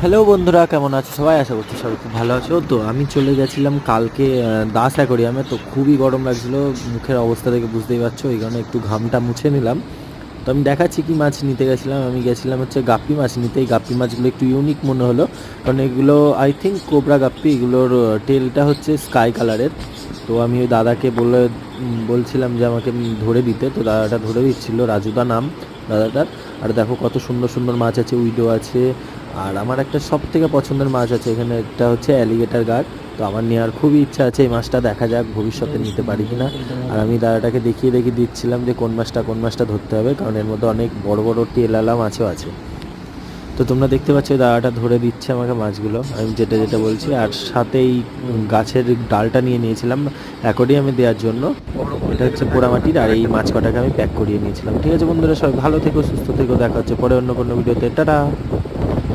Hello বন্ধুরা, কেমন আছো সবাই? আশা করছি সবাই খুব ভালো আছো। তো আমি চলে গেছিলাম কালকে দাস অ্যাকোরিয়ামে। তো খুবই গরম লাগছিলো, মুখের অবস্থা দেখে বুঝতেই পারছো, এই কারণে একটু ঘামটা মুছে নিলাম। তো আমি দেখাচ্ছি কি মাছ নিতে গেছিলাম। আমি গেছিলাম হচ্ছে গাপ্পি মাছ নিতে। এই গাপ্পি মাছগুলো একটু ইউনিক মনে হলো, কারণ এগুলো আই থিঙ্ক কোবরা গাপ্পি। এগুলোর টেলটা হচ্ছে স্কাই কালারের। তো আমি ওই দাদাকে বলছিলাম যে আমাকে ধরে দিতে। তো দাদাটা ধরে দিচ্ছিলো, রাজুদা নাম দাদাটার। আর দেখো কত সুন্দর সুন্দর মাছ আছে, উইডো আছে। আর আমার একটা সব থেকে পছন্দের মাছ আছে এখানে, একটা হচ্ছে অ্যালিগেটার গার্ড। তো আমার নেওয়ার খুবই ইচ্ছা আছে এই মাছটা, দেখা যাক ভবিষ্যতে নিতে পারি কিনা। আর আমি দাদাটাকে দেখিয়ে দিচ্ছিলাম যে কোন মাছটা ধরতে হবে, কারণ এর মধ্যে অনেক বড় বড় টেলওয়ালা মাছও আছে। তো তোমরা দেখতে পাচ্ছ দাদাটা ধরে দিচ্ছে আমাকে মাছগুলো, আমি যেটা যেটা বলছি। আর সাথে এই গাছের ডালটা নিয়ে নিয়েছিলাম অ্যাকোরিয়ামে দেওয়ার জন্য। এটা হচ্ছে পোড়ামাটির, আর এই মাছ কটাকে আমি প্যাক করিয়ে নিয়েছিলাম। ঠিক আছে বন্ধুরা, সবাই ভালো থেকো, সুস্থ থেকো, দেখা হচ্ছে পরে অন্য কোনো ভিডিওতে। টাটা।